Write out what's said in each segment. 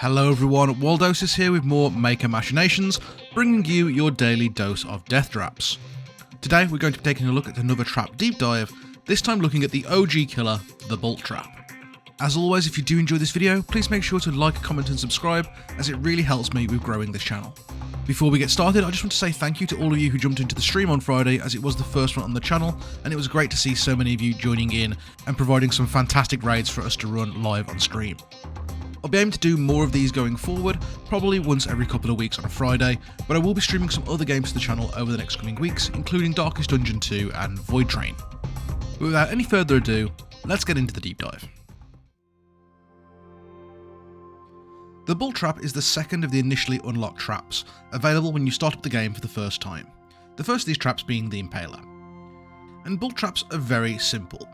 Hello everyone, Waldos is here with more Maker Machinations, bringing you your daily dose of death traps. Today we're going to be taking a look at another trap deep dive, this time looking at the OG killer, the Bolt Trap. As always, if you do enjoy this video, please make sure to like, comment and subscribe, as it really helps me with growing this channel. Before we get started, I just want to say thank you to all of you who jumped into the stream on Friday, as it was the first one on the channel, and it was great to see so many of you joining in and providing some fantastic raids for us to run live on stream. I'll be aiming to do more of these going forward, probably once every couple of weeks on a Friday, but I will be streaming some other games to the channel over the next coming weeks, including Darkest Dungeon 2 and Void Train. But without any further ado, let's get into the deep dive. The Bolt Trap is the second of the initially unlocked traps, available when you start up the game for the first time. The first of these traps being the Impaler. And Bolt Traps are very simple.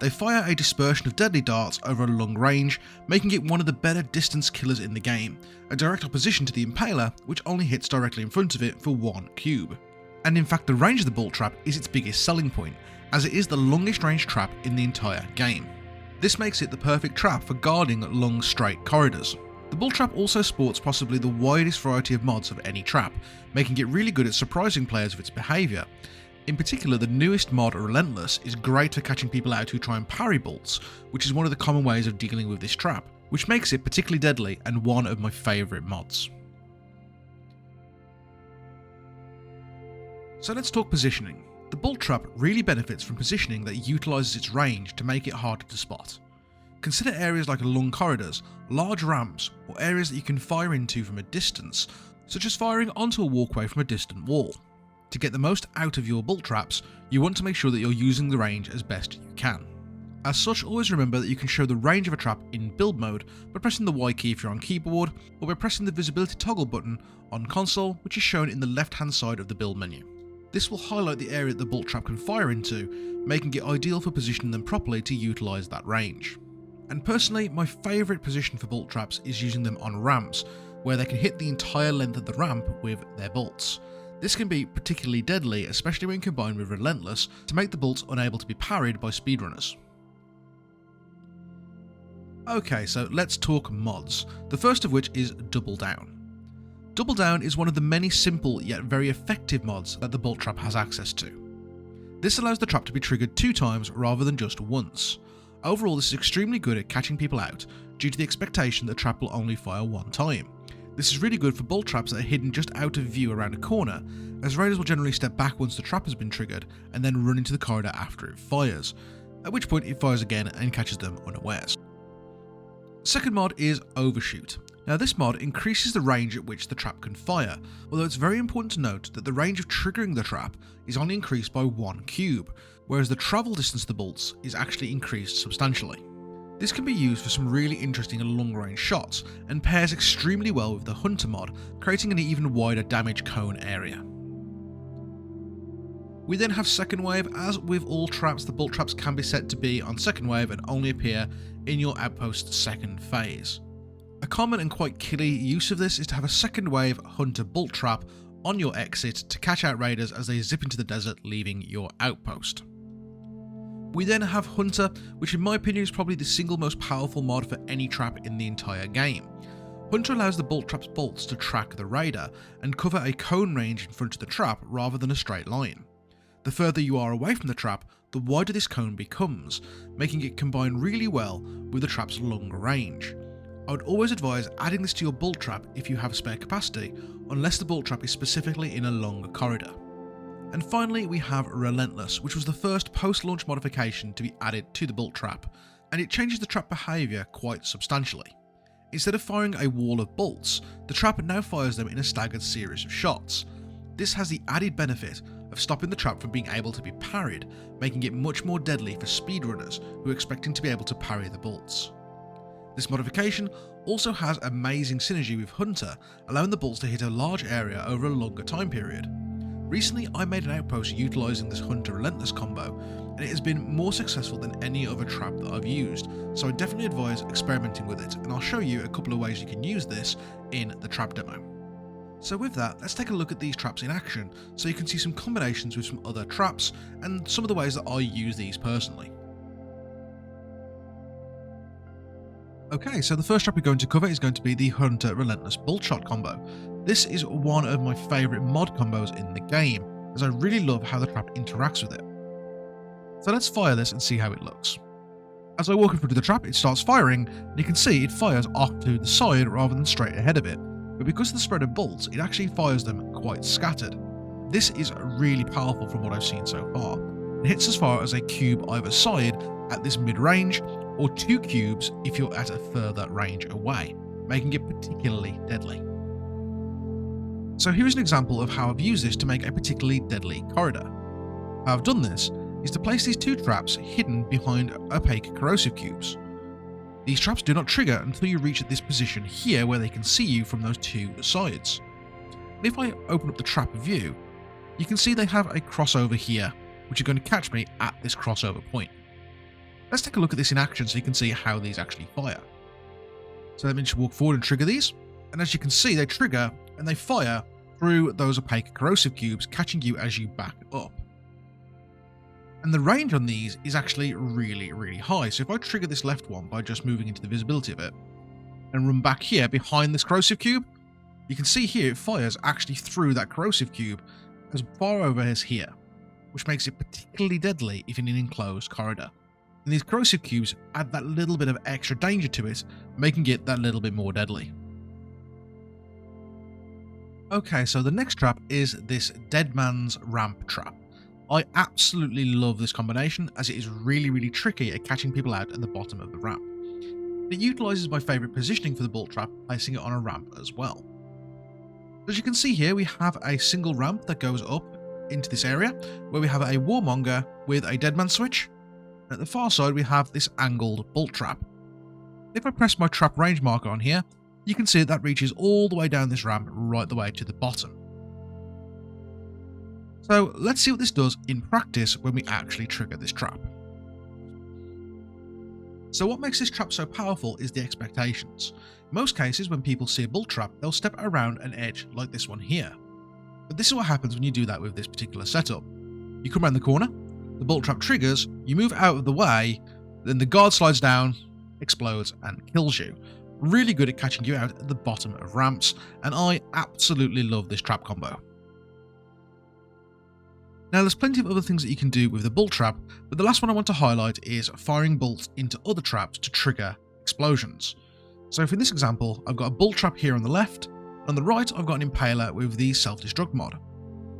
They fire a dispersion of deadly darts over a long range, making it one of the better distance killers in the game, a direct opposition to the Impaler, which only hits directly in front of it for one cube. And in fact, the range of the Bolt Trap is its biggest selling point, as it is the longest range trap in the entire game. This makes it the perfect trap for guarding long straight corridors. The Bolt Trap also sports possibly the widest variety of mods of any trap, making it really good at surprising players with its behaviour. In particular, the newest mod, Relentless, is great for catching people out who try and parry bolts, which is one of the common ways of dealing with this trap, which makes it particularly deadly and one of my favourite mods. So let's talk positioning. The Bolt Trap really benefits from positioning that utilises its range to make it harder to spot. Consider areas like long corridors, large ramps, or areas that you can fire into from a distance, such as firing onto a walkway from a distant wall. To get the most out of your Bolt Traps, you want to make sure that you're using the range as best you can. As such, always remember that you can show the range of a trap in build mode by pressing the Y key if you're on keyboard, or by pressing the visibility toggle button on console, which is shown in the left hand side of the build menu. This will highlight the area that the Bolt Trap can fire into, making it ideal for positioning them properly to utilise that range. And personally, my favourite position for Bolt Traps is using them on ramps, where they can hit the entire length of the ramp with their bolts. This can be particularly deadly, especially when combined with Relentless, to make the bolts unable to be parried by speedrunners. Okay, so let's talk mods, the first of which is Double Down. Double Down is one of the many simple yet very effective mods that the Bolt Trap has access to. This allows the trap to be triggered 2 times rather than just once. Overall, this is extremely good at catching people out, due to the expectation that the trap will only fire 1 time. This is really good for Bolt Traps that are hidden just out of view around a corner, as raiders will generally step back once the trap has been triggered and then run into the corridor after it fires, at which point it fires again and catches them unawares. Second mod is Overshoot. Now this mod increases the range at which the trap can fire, although it's very important to note that the range of triggering the trap is only increased by 1 cube, whereas the travel distance of the bolts is actually increased substantially. This can be used for some really interesting and long-range shots, and pairs extremely well with the Hunter mod, creating an even wider damage cone area. We then have Second Wave. As with all traps, the Bolt Traps can be set to be on Second Wave and only appear in your outpost's second phase. A common and quite killy use of this is to have a Second Wave Hunter Bolt Trap on your exit to catch out raiders as they zip into the desert, leaving your outpost. We then have Hunter, which in my opinion is probably the single most powerful mod for any trap in the entire game. Hunter allows the Bolt Trap's bolts to track the raider and cover a cone range in front of the trap rather than a straight line. The further you are away from the trap, the wider this cone becomes, making it combine really well with the trap's longer range. I would always advise adding this to your Bolt Trap if you have spare capacity, unless the Bolt Trap is specifically in a longer corridor. And finally, we have Relentless, which was the first post-launch modification to be added to the Bolt Trap, and it changes the trap behaviour quite substantially. Instead of firing a wall of bolts, the trap now fires them in a staggered series of shots. This has the added benefit of stopping the trap from being able to be parried, making it much more deadly for speedrunners who are expecting to be able to parry the bolts. This modification also has amazing synergy with Hunter, allowing the bolts to hit a large area over a longer time period. Recently, I made an outpost utilising this Hunter Relentless combo, and it has been more successful than any other trap that I've used, so I definitely advise experimenting with it, and I'll show you a couple of ways you can use this in the trap demo. So with that, let's take a look at these traps in action, so you can see some combinations with some other traps, and some of the ways that I use these personally. Okay, so the first trap we're going to cover is going to be the Hunter Relentless Boltshot combo. This is one of my favourite mod combos in the game, as I really love how the trap interacts with it. So let's fire this and see how it looks. As I walk in front of the trap, it starts firing, and you can see it fires off to the side rather than straight ahead of it. But because of the spread of bolts, it actually fires them quite scattered. This is really powerful from what I've seen so far. It hits as far as a cube either side at this mid-range, or 2 cubes if you're at a further range away, making it particularly deadly. So here's an example of how I've used this to make a particularly deadly corridor. How I've done this is to place these 2 traps hidden behind opaque corrosive cubes. These traps do not trigger until you reach this position here where they can see you from those 2 sides. And if I open up the trap view, you can see they have a crossover here, which are going to catch me at this crossover point. Let's take a look at this in action so you can see how these actually fire. So let me just walk forward and trigger these, and as you can see they trigger and they fire through those opaque corrosive cubes, catching you as you back up. And the range on these is actually really high, so if I trigger this left one by just moving into the visibility of it, and run back here behind this corrosive cube, you can see here it fires actually through that corrosive cube as far over as here, which makes it particularly deadly if in an enclosed corridor. And these corrosive cubes add that little bit of extra danger to it, making it that little bit more deadly. Okay, so the next trap is this Dead Man's Ramp trap. I absolutely love this combination as it is really tricky at catching people out at the bottom of the ramp. It utilises my favourite positioning for the bolt trap, placing it on a ramp as well. As you can see here, we have a single ramp that goes up into this area, where we have a warmonger with a dead man switch. At the far side we have this angled bolt trap. If I press my trap range marker on here, you can see that reaches all the way down this ramp right the way to the bottom. So let's see what this does in practice when we actually trigger this trap. So what makes this trap so powerful is the expectations. In most cases when people see a bolt trap, they'll step around an edge like this one here. But this is what happens when you do that with this particular setup. You come around the corner, the bolt trap triggers, you move out of the way, then the guard slides down, explodes and kills you. Really good at catching you out at the bottom of ramps, and I absolutely love this trap combo. Now there's plenty of other things that you can do with the bolt trap, but the last one I want to highlight is firing bolts into other traps to trigger explosions. So for this example, I've got a bolt trap here on the left, on the right I've got an impaler with the self-destruct mod.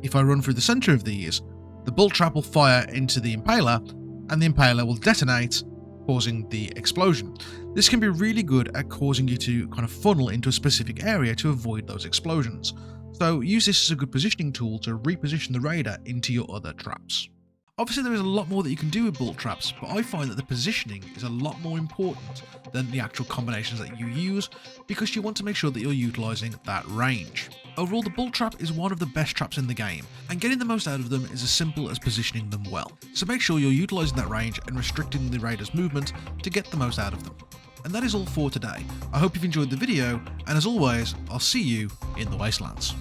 If I run through the centre of these, the bolt trap will fire into the impaler, and the impaler will detonate, causing the explosion. This can be really good at causing you to kind of funnel into a specific area to avoid those explosions. So use this as a good positioning tool to reposition the raider into your other traps. Obviously there is a lot more that you can do with bolt traps, but I find that the positioning is a lot more important than the actual combinations that you use, because you want to make sure that you're utilising that range. Overall, the bolt trap is one of the best traps in the game, and getting the most out of them is as simple as positioning them well. So make sure you're utilising that range and restricting the raider's movement to get the most out of them. And that is all for today. I hope you've enjoyed the video, and as always, I'll see you in the Wastelands.